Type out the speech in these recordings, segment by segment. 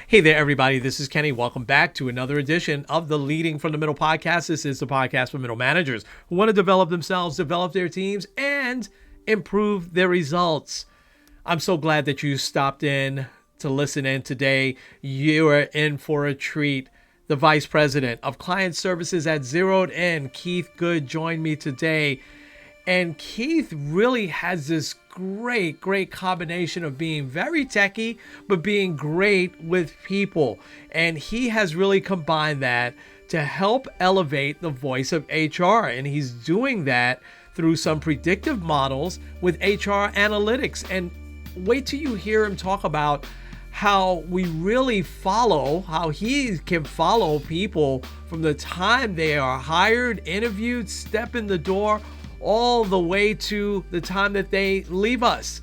Hey there, everybody. This is Kenny. Welcome back to another edition of the Leading from the Middle podcast. This is the podcast for middle managers who want to develop themselves, develop their teams, and improve their results. I'm so glad that you stopped in to listen in today. You are in for a treat. The Vice President of Client Services at ZeroedIn, Keith Goode, joined me today. And Keith really has this great combination of being very techy, but being great with people. And he has really combined that to help elevate the voice of HR. And he's doing that through some predictive models with HR analytics. And wait till you hear him talk about how we really how he can follow people from the time they are hired, interviewed, step in the door, all the way to the time that they leave us.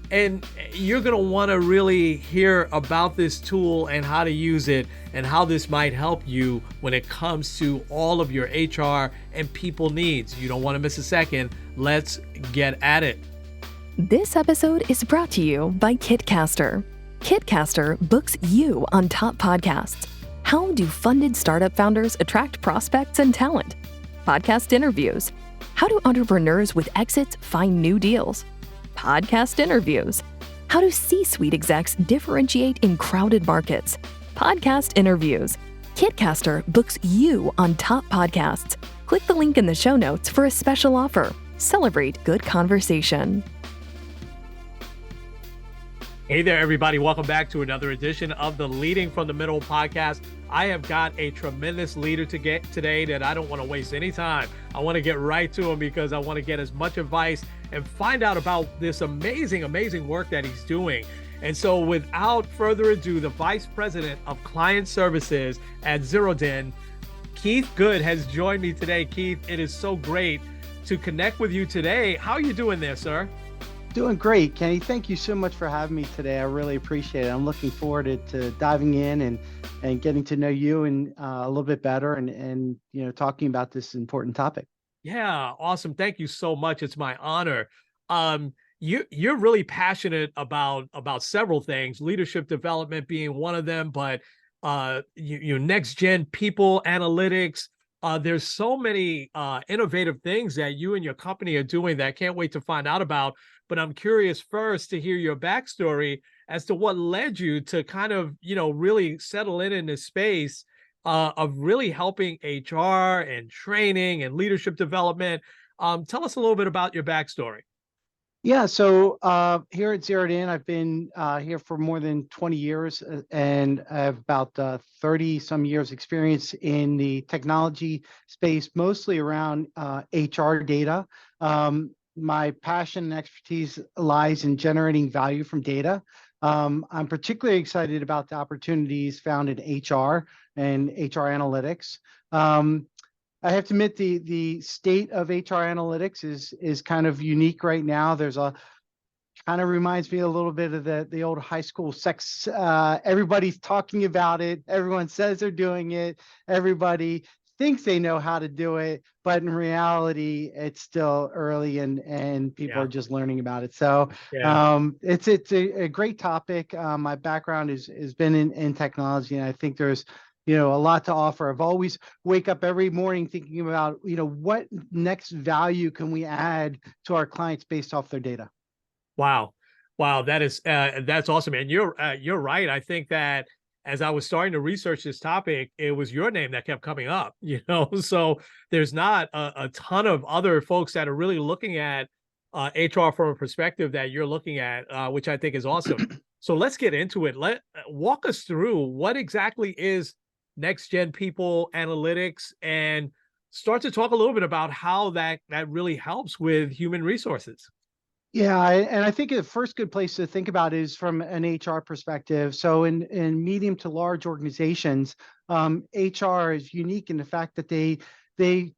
And you're going to want to really hear about this tool and how to use it and how this might help you when it comes to all of your HR and people needs. You don't want to miss a second. Let's get at it. This episode is brought to you by Kitcaster. Kitcaster books you on top podcasts. How do funded startup founders attract prospects and talent? Podcast interviews. How do entrepreneurs with exits find new deals? Podcast interviews. How do C-suite execs differentiate in crowded markets? Podcast interviews. Kitcaster books you on top podcasts. Click the link in the show notes for a special offer. Celebrate good conversation. Hey there, everybody. Welcome back to another edition of the Leading from the Middle podcast. I have got a tremendous leader to get today that I don't want to waste any time. I want to get right to him because I want to get as much advice and find out about this amazing work that he's doing. And so without further ado, the Vice President of Client Services at ZeroedIn, Keith Goode, has joined me today. Keith, it is so great to connect with you today. How are you doing there, sir? Doing great, Kenny. Thank you so much for having me today. I really appreciate it. I'm looking forward to diving in and getting to know you and a little bit better and talking about this important topic. Yeah, awesome. Thank you so much. It's my honor. You're really passionate about several things, leadership development being one of them, but next gen people analytics. There's so many innovative things that you and your company are doing that I can't wait to find out about. But I'm curious first to hear your backstory as to what led you to kind of, really settle in this space of really helping HR and training and leadership development. Tell us a little bit about your backstory. Yeah, so here at ZeroedIn, I've been here for more than 20 years, and I have about 30 some years experience in the technology space, mostly around HR data. My passion and expertise lies in generating value from data. I'm particularly excited about the opportunities found in HR and HR analytics. I have to admit the state of HR analytics is kind of unique right now. There's kind of reminds me a little bit of the old high school sex. Everybody's talking about it. Everyone says they're doing it. Everybody thinks they know how to do it, but in reality, it's still early and people are just learning about it. So it's a great topic. My background has been in technology, and I think there's a lot to offer. I've always wake up every morning thinking about what next value can we add to our clients based off their data. Wow, that's awesome, and you're right. I think that as I was starting to research this topic, it was your name that kept coming up, so there's not a ton of other folks that are really looking at HR from a perspective that you're looking at, which I think is awesome. So let's get into it. Walk us through what exactly is next gen people analytics and start to talk a little bit about how that really helps with human resources. Yeah, and I think the first good place to think about is from an HR perspective. So in medium to large organizations, HR is unique in the fact that they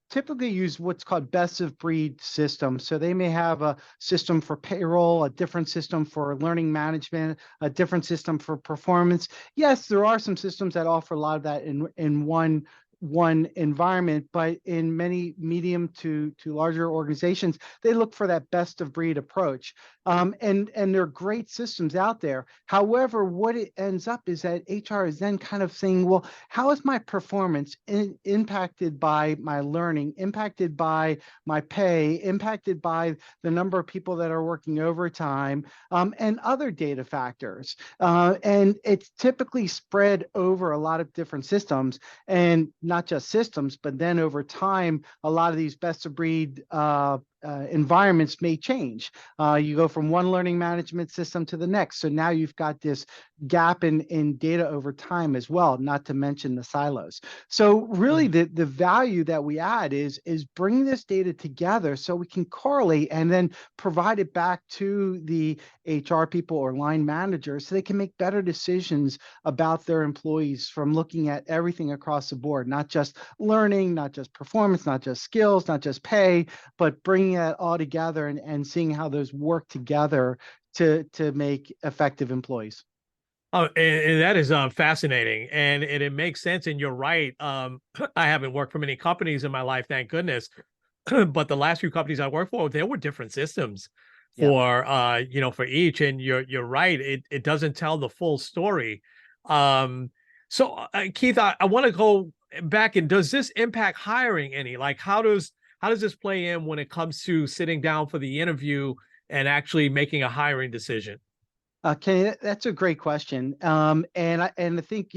typically use what's called best of breed systems. So they may have a system for payroll, a different system for learning management, a different system for performance. Yes, there are some systems that offer a lot of that in one one environment, but in many medium to larger organizations, they look for that best of breed approach. And there are great systems out there. However, what it ends up is that HR is then kind of saying, well, how is my performance impacted by my learning, impacted by my pay, impacted by the number of people that are working overtime, and other data factors. And it's typically spread over a lot of different systems, and not just systems, but then over time, a lot of these best of breed environments may change. You go from one learning management system to the next. So now you've got this gap in data over time as well, not to mention the silos. So really the value that we add is bringing this data together so we can correlate and then provide it back to the HR people or line managers so they can make better decisions about their employees from looking at everything across the board, not just learning, not just performance, not just skills, not just pay, but bringing that all together and seeing how those work together to make effective employees. Oh, and that is fascinating, and it makes sense. And you're right. I haven't worked for many companies in my life, thank goodness. But the last few companies I worked for, there were different systems Yeah. for for each. And you're right. It doesn't tell the full story. So Keith, I want to go back. And does this impact hiring any? Like, how does this play in when it comes to sitting down for the interview and actually making a hiring decision? Kenny, that's a great question. And I think,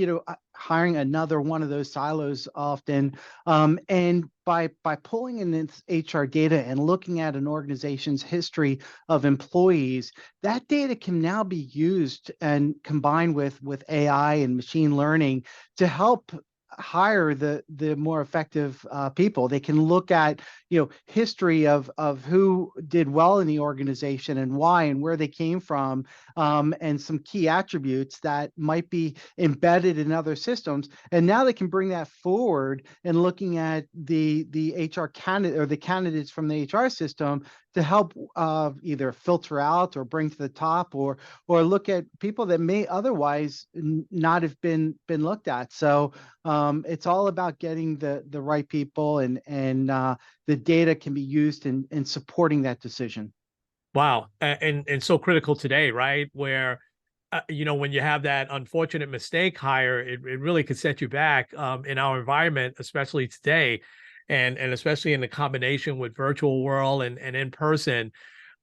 hiring another one of those silos often, and by pulling in this HR data and looking at an organization's history of employees, that data can now be used and combined with AI and machine learning to help hire the more effective people. They can look at history of who did well in the organization and why and where they came from, and some key attributes that might be embedded in other systems. And now they can bring that forward and looking at the HR candidate or the candidates from the HR system to help either filter out or bring to the top, or look at people that may otherwise not have been looked at. So it's all about getting the right people, and the data can be used in supporting that decision. Wow, and so critical today, right? Where when you have that unfortunate mistake hire, it really could set you back in our environment, especially today, and especially in the combination with virtual world and in person.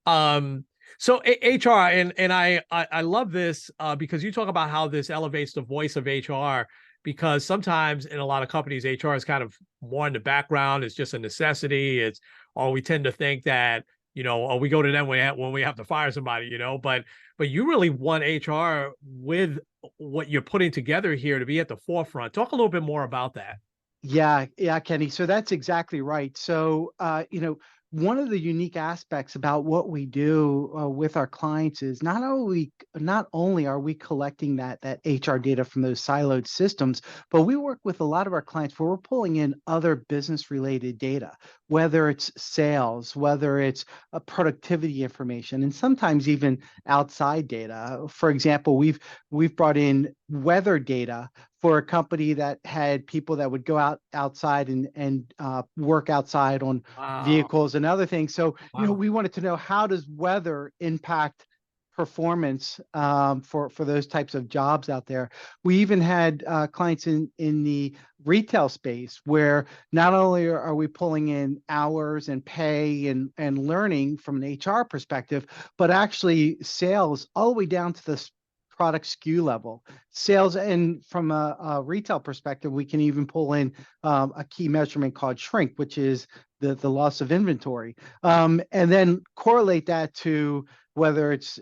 So HR, and I love this because you talk about how this elevates the voice of HR, because sometimes in a lot of companies, HR is kind of more in the background. It's just a necessity. Or we tend to think that, or we go to them when we have to fire somebody, but you really want HR with what you're putting together here to be at the forefront. Talk a little bit more about that. Yeah, Kenny. So that's exactly right. So, one of the unique aspects about what we do with our clients is not only are we collecting that HR data from those siloed systems, but we work with a lot of our clients where we're pulling in other business related data, whether it's sales, whether it's productivity information, and sometimes even outside data. For example, we've brought in weather data for a company that had people that would go outside and work outside on Wow. vehicles and other things. So, Wow. we wanted to know, how does weather impact performance for those types of jobs out there. We even had clients in the retail space where not only are we pulling in hours and pay and learning from an HR perspective, but actually sales all the way down to the product SKU level sales. And from a retail perspective, we can even pull in a key measurement called shrink, which is the loss of inventory, and then correlate that to whether it's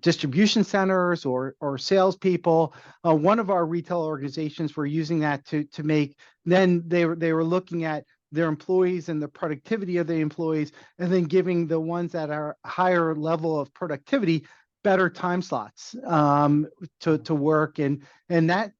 distribution centers or salespeople. One of our retail organizations were using that to make. Then they were looking at their employees and the productivity of the employees, and then giving the ones that are higher level of productivity better time slots to work, and that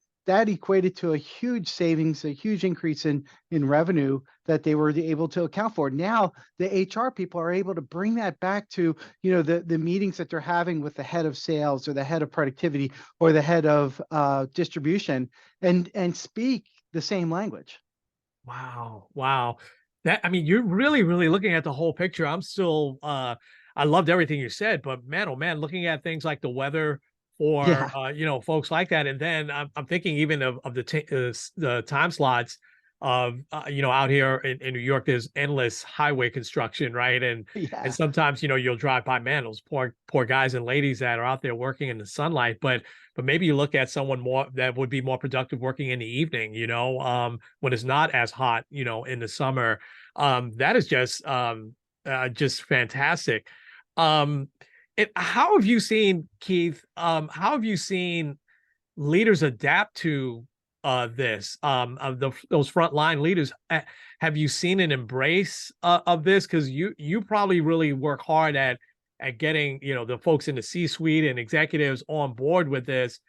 equated to a huge savings, a huge increase in revenue that they were able to account for. Now the HR people are able to bring that back to the meetings that they're having with the head of sales or the head of productivity or the head of distribution, and speak the same language. Wow. Wow. That, I mean, you're really, really looking at the whole picture. I'm still I loved everything you said, but man, oh man, looking at things like the weather for Yeah. folks like that. And then I'm thinking even of the time slots of out here in New York, there's endless highway construction, right? And Yeah. sometimes, you'll drive by, man, those poor guys and ladies that are out there working in the sunlight. But maybe you look at someone more that would be more productive working in the evening, when it's not as hot, in the summer. That is just fantastic. Um, how have you seen, Keith? How have you seen leaders adapt to this? Of those frontline leaders, have you seen an embrace of this? Because you probably really work hard at getting the folks in the C-suite and executives on board with this.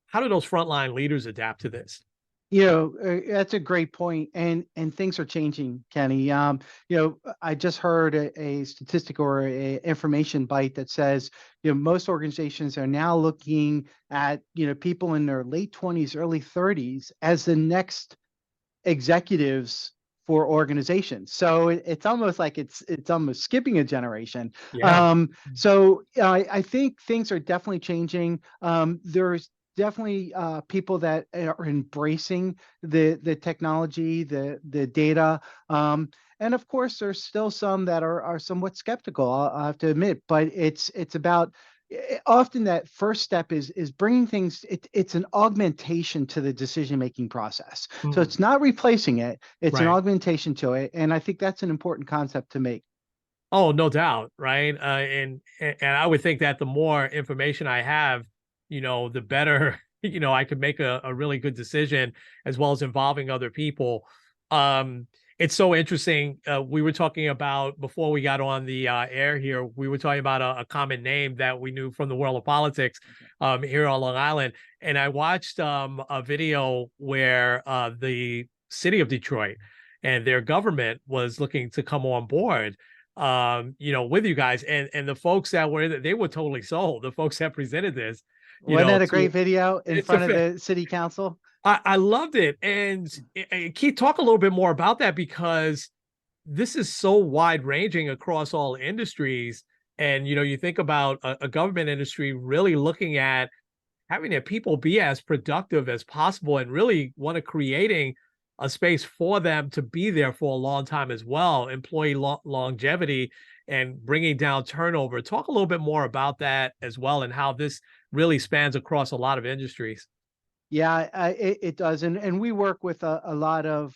How do those frontline leaders adapt to this? That's a great point, and things are changing, Kenny. I just heard a statistic or a information bite that says, most organizations are now looking at, people in their late 20s, early 30s as the next executives for organizations. So it's almost like it's almost skipping a generation. Yeah. I think things are definitely changing. There's definitely people that are embracing the technology, the data. And of course, there's still some that are somewhat skeptical. I'll have to admit, but it's about often that first step is bringing things. It's an augmentation to the decision making process. So Mm, it's not replacing it; it's an right. augmentation to it, and I think that's an important concept to make. Oh, no doubt, right? And I would think that the more information I have, the better, I could make a really good decision as well as involving other people. It's so interesting. We were talking about before we got on the air here, we were talking about a common name that we knew from the world of politics here on Long Island. And I watched a video where the city of Detroit and their government was looking to come on board with you guys, and the folks that were they were totally sold. The folks that presented this, Wasn't that a to great video in it's a front of the city council? I loved it. And Keith, talk a little bit more about that because this is so wide ranging across all industries. And you think about a government industry really looking at having their people be as productive as possible and really want to creating a space for them to be there for a long time as well, employee longevity and bringing down turnover. Talk a little bit more about that as well and how this really spans across a lot of industries. Yeah, it does, and we work with a lot of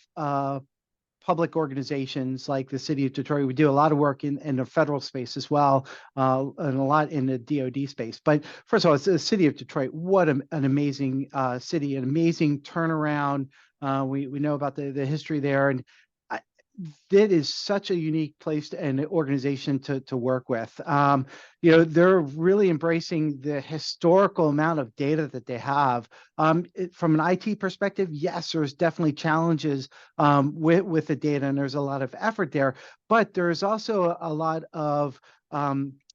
public organizations like the city of Detroit. We do a lot of work in the federal space as well, and a lot in the DoD space. But first of all, it's the city of Detroit. What an amazing city, an amazing turnaround. We know about the history there, and I, that is such a unique place and organization to work with. They're really embracing the historical amount of data that they have. From an IT perspective, yes, there's definitely challenges with the data, and there's a lot of effort there. But there's also a lot of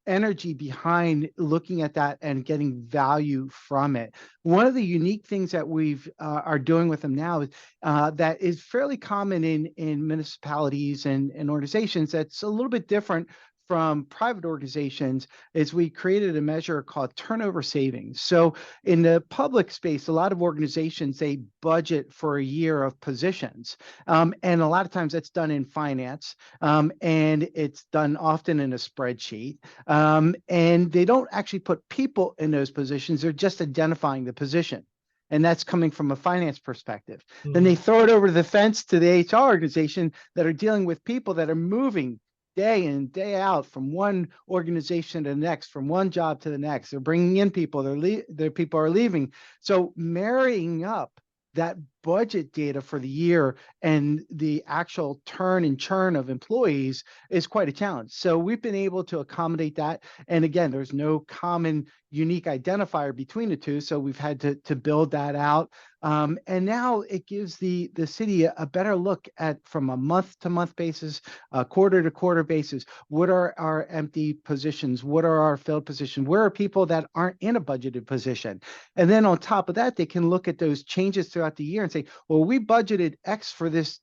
energy behind looking at that and getting value from it. One of the unique things that we've are doing with them now is that is fairly common in municipalities and organizations. That's a little bit different from private organizations is we created a measure called turnover savings. So in the public space, a lot of organizations, they budget for a year of positions. And a lot of times that's done in finance, and it's done often in a spreadsheet. And they don't actually put people in those positions. They're just identifying the position. And that's coming from a finance perspective. Then they Mhm. throw it over the fence to the HR organization that are dealing with people that are moving day in, day out from one organization to the next, from one job to the next. They're bringing in people, their people are leaving. So marrying up that budget data for the year and the actual turn and churn of employees is quite a challenge. So we've been able to accommodate that. And again, there's no common unique identifier between the two. So we've had to build that out. And now it gives the city a better look at from a month to month basis, a quarter to quarter basis. What are our empty positions? What are our filled positions? Where are people that aren't in a budgeted position? And then on top of that, they can look at those changes throughout the year and and say, well, we budgeted X for this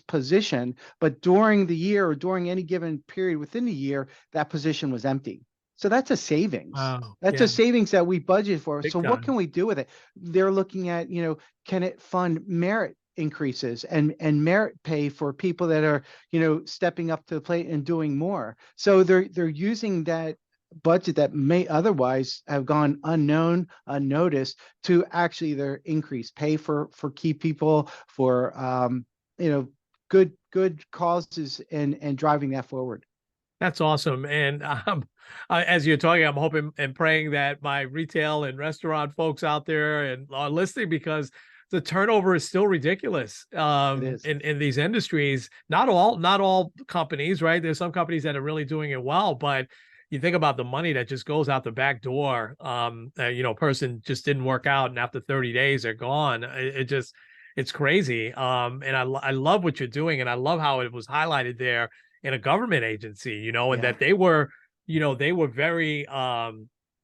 position, but during the year or during any given period within the year, that position was empty. So that's a savings. Wow. That's Yeah. a savings that we budget for. Big So what time. can we do with it? They're looking at, can it fund merit increases and merit pay for people that are, stepping up to the plate and doing more. So they're using that budget that may otherwise have gone unknown, unnoticed, to actually either increase pay for key people, for good causes, and driving that forward. That's awesome. And as you're talking, I'm hoping and praying that my retail and restaurant folks out there and are listening, because the turnover is still ridiculous It is. in these industries. Not all companies, right? There's some companies that are really doing it well, but you think about the money that just goes out the back door. Person just didn't work out, and after 30 days, they're gone. It's crazy. And I love what you're doing, and I love how it was highlighted there in a government agency, and that they were very,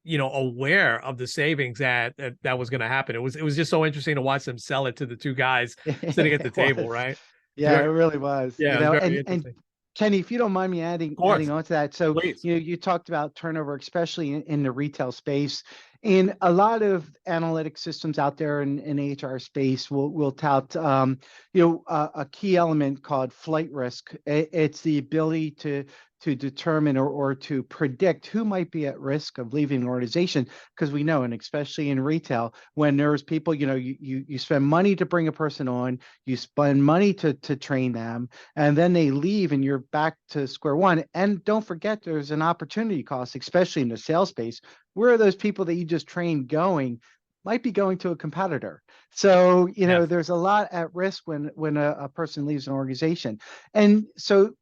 aware of the savings that was going to happen. It was just so interesting to watch them sell it to the two guys sitting at the table, right? Yeah, it really was. Yeah, it was very and interesting. Kenny, if you don't mind me adding on to that. So, Please. you talked about turnover, especially in the retail space. In a lot of analytic systems out there in HR space, will tout, a key element called flight risk. It's the ability to determine or to predict who might be at risk of leaving an organization, because we know, and especially in retail, when there's people, you spend money to bring a person on, you spend money to train them, and then they leave and you're back to square one. And don't forget, there's an opportunity cost, especially in the sales space. Where are those people that you just trained going? Might be going to a competitor. So, there's a lot at risk when a person leaves an organization. And so,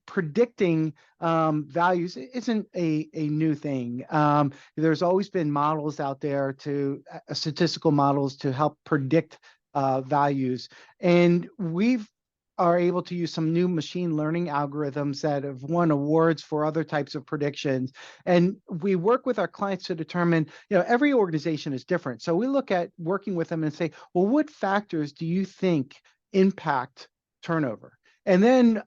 predicting values isn't a new thing. There's always been models out there statistical models to help predict values. And we've are able to use some new machine learning algorithms that have won awards for other types of predictions. And we work with our clients to determine, every organization is different. So we look at working with them and say, well, what factors do you think impact turnover? And then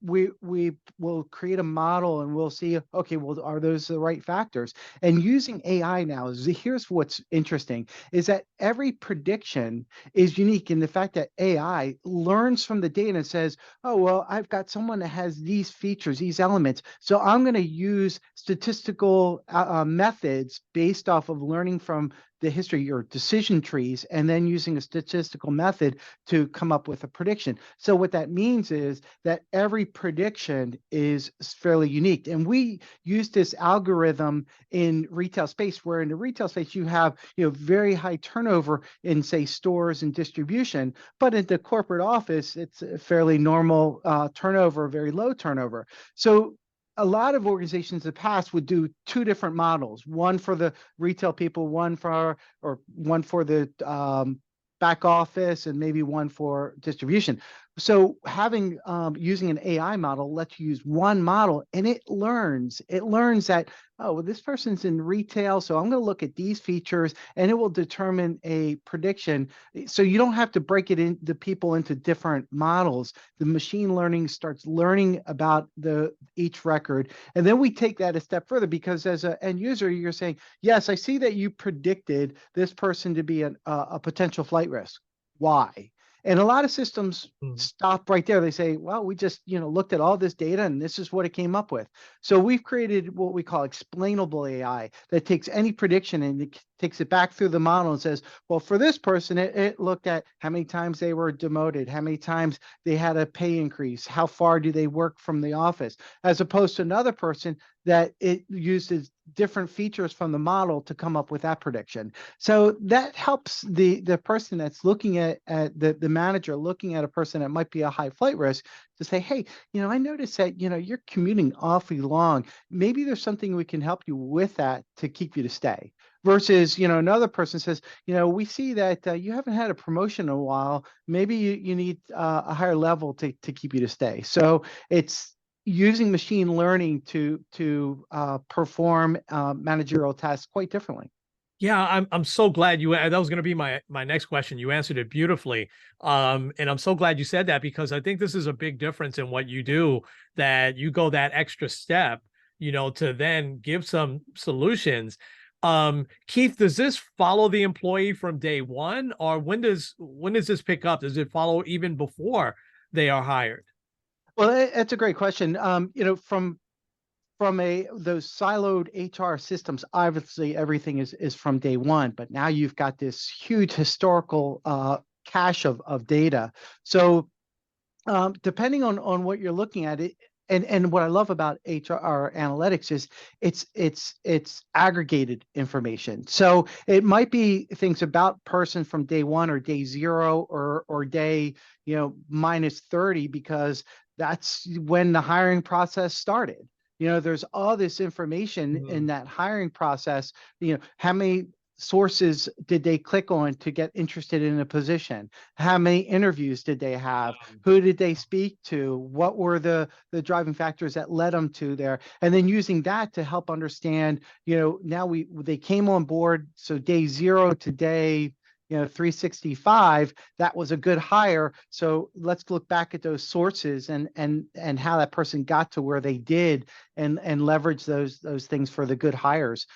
we will create a model and we'll see, okay, well, are those the right factors? And using AI now, here's what's interesting, is that every prediction is unique in the fact that AI learns from the data and says, oh, well, I've got someone that has these features, these elements. So I'm going to use statistical methods based off of learning from the history or decision trees, and then using a statistical method to come up with a prediction. So what that means is that every prediction is fairly unique. And we use this algorithm in retail space, where in the retail space, you have, very high turnover in, say, stores and distribution, but in the corporate office, it's a fairly normal turnover, very low turnover. So a lot of organizations in the past would do two different models, one for the retail people, one for the back office, and maybe one for distribution. So having using an AI model lets you use one model, and it learns that, oh, well, this person's in retail, so I'm going to look at these features, and it will determine a prediction. So you don't have to break the people into different models. The machine learning starts learning about each record, and then we take that a step further, because as an end user, you're saying, yes, I see that you predicted this person to be a potential flight risk. Why? And a lot of systems stop right there. They say, well, we just, looked at all this data and this is what it came up with. So we've created what we call explainable AI that takes any prediction and it takes it back through the model and says, well, for this person, it looked at how many times they were demoted, how many times they had a pay increase, how far do they work from the office, as opposed to another person that it uses different features from the model to come up with that prediction. So that helps the person that's looking at the manager looking at a person that might be a high flight risk to say, hey, I noticed that, you're commuting awfully long. Maybe there's something we can help you with that to keep you to stay. Versus, another person says, we see that you haven't had a promotion in a while. Maybe you need a higher level to keep you to stay. So it's using machine learning to perform managerial tasks quite differently. Yeah, I'm so glad you. That was going to be my next question. You answered it beautifully, and I'm so glad you said that because I think this is a big difference in what you do. That you go that extra step, to then give some solutions. Keith, does this follow the employee from day one, or when does this pick up? Does it follow even before they are hired? Well, that's a great question. From a those siloed HR systems, obviously everything is from day one, but now you've got this huge historical cache of data. So depending on what you're looking at, and what I love about HR analytics is it's aggregated information. So it might be things about person from day one or day zero or day minus 30 because that's when the hiring process started. There's all this information in Mhm. that hiring process. How many sources did they click on to get interested in a position? How many interviews did they have? Who did they speak to? What were the driving factors that led them to there? And then using that to help understand, now they came on board. So day zero to day 365, that was a good hire. So let's look back at those sources and how that person got to where they did and leverage those things for the good hires.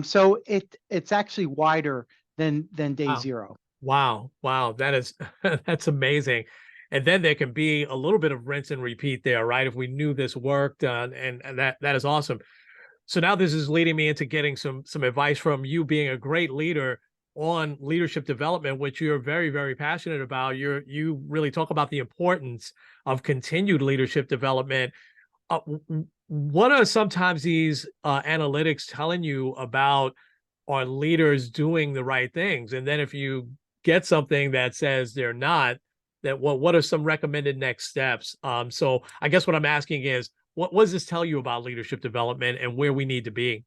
So it's actually wider than day Wow. zero. Wow. Wow. That is that's amazing. And then there can be a little bit of rinse and repeat there, right? If we knew this worked, and that is awesome. So now this is leading me into getting some advice from you being a great leader on leadership development, which you're very, very passionate about. You really talk about the importance of continued leadership development. What are sometimes these analytics telling you about are leaders doing the right things? And then if you get something that says they're not, that what are some recommended next steps? So I guess what I'm asking is, what does this tell you about leadership development and where we need to be?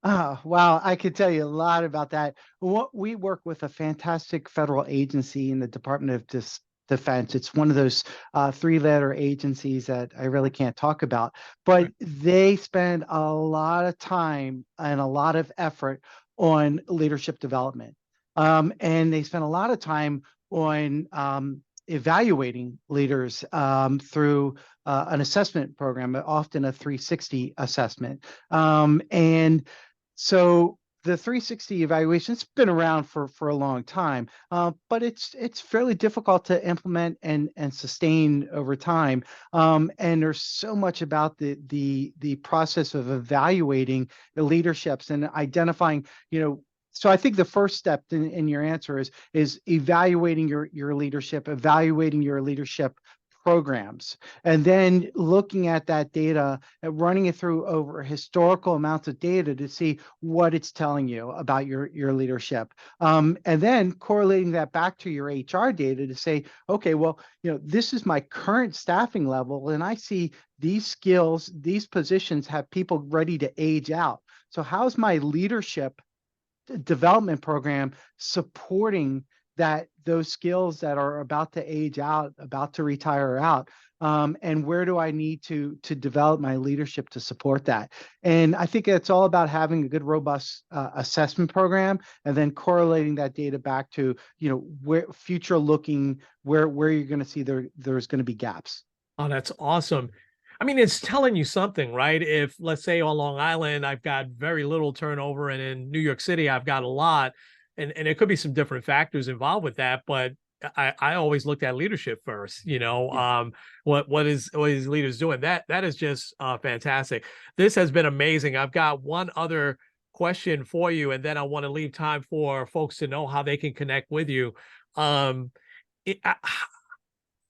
Oh, wow. I could tell you a lot about that. What we work with a fantastic federal agency in the Department of Defense. It's one of those three-letter agencies that I really can't talk about, but Right. they spend a lot of time and a lot of effort on leadership development. And they spend a lot of time on evaluating leaders through an assessment program, often a 360 assessment. And so the 360 evaluation's been around for a long time, but it's fairly difficult to implement and sustain over time. And there's so much about the process of evaluating the leaderships and identifying, so I think the first step in your answer is evaluating evaluating your leadership programs, and then looking at that data and running it through over historical amounts of data to see what it's telling you about your leadership. And then correlating that back to your HR data to say, okay, well, this is my current staffing level, and I see these skills, these positions have people ready to age out. So how's my leadership development program supporting those skills that are about to age out, about to retire out? And where do I need to develop my leadership to support that? And I think it's all about having a good, robust assessment program, and then correlating that data back to where future looking, where you're going to see there's going to be gaps. Oh, that's awesome. I mean, it's telling you something, right? If let's say on Long Island, I've got very little turnover, and in New York City, I've got a lot, and there could be some different factors involved with that, but I always looked at leadership first, Yeah. what is leaders doing? That is just fantastic. This has been amazing. I've got one other question for you, and then I want to leave time for folks to know how they can connect with you. Um, it,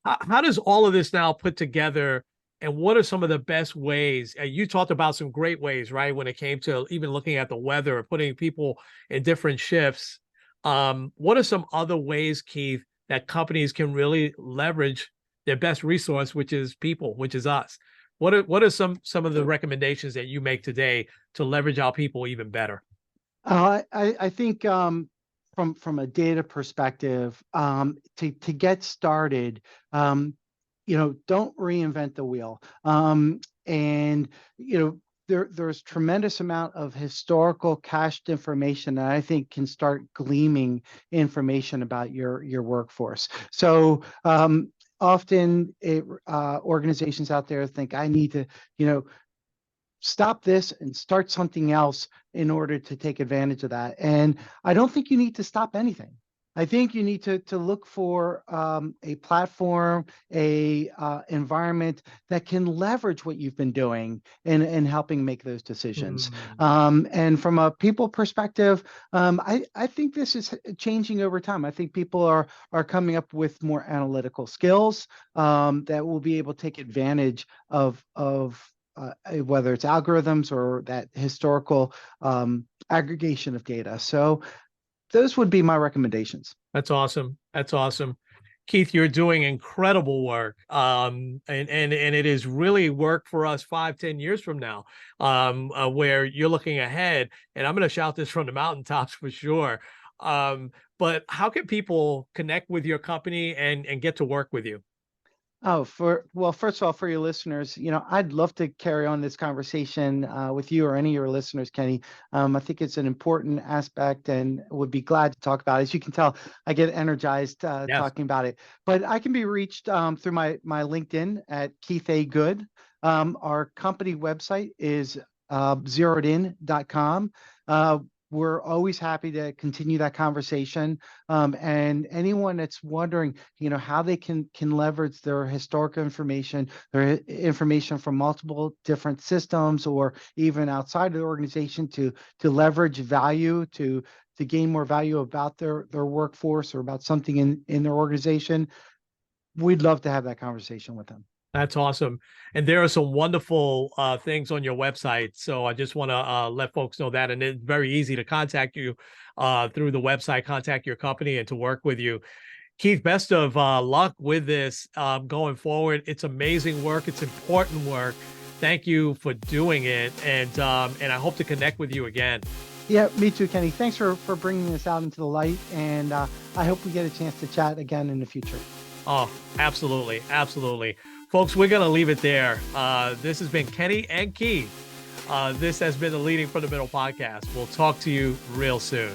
how does all of this now put together, and what are some of the best ways? You talked about some great ways, right? When it came to even looking at the weather, putting people in different shifts. What are some other ways, Keith, that companies can really leverage their best resource, which is people, which is us? What are some of the recommendations that you make today to leverage our people even better? I think from a data perspective, to get started, don't reinvent the wheel. And there's tremendous amount of historical cached information that I think can start gleaming information about your workforce. So often organizations out there think I need to, stop this and start something else in order to take advantage of that. And I don't think you need to stop anything. I think you need to look for a platform, a environment that can leverage what you've been doing in helping make those decisions. And from a people perspective, I think this is changing over time. I think people are coming up with more analytical skills that will be able to take advantage of whether it's algorithms or that historical aggregation of data. So those would be my recommendations. That's awesome. That's awesome. Keith, you're doing incredible work. And it is really work for us 5, 10 years from now, where you're looking ahead. And I'm going to shout this from the mountaintops for sure. But how can people connect with your company and get to work with you? Well, first of all, for your listeners, I'd love to carry on this conversation with you or any of your listeners, Kenny. I think it's an important aspect and would be glad to talk about it. As you can tell, I get energized Yes. talking about it. But I can be reached through my LinkedIn at Keith A. Goode. Our company website is ZeroedIn.com. We're always happy to continue that conversation. And anyone that's wondering, how they can leverage their historical information, their information from multiple different systems, or even outside of the organization to leverage value, to gain more value about their workforce or about something in their organization, we'd love to have that conversation with them. That's awesome. And there are some wonderful things on your website. So I just want to let folks know that. And it's very easy to contact you through the website, contact your company and to work with you. Keith, best of luck with this going forward. It's amazing work. It's important work. Thank you for doing it. And I hope to connect with you again. Yeah, me too, Kenny. Thanks for bringing this out into the light. And I hope we get a chance to chat again in the future. Oh, absolutely. Absolutely. Folks, we're going to leave it there. This has been Kenny and Keith. This has been the Leading from the Middle podcast. We'll talk to you real soon.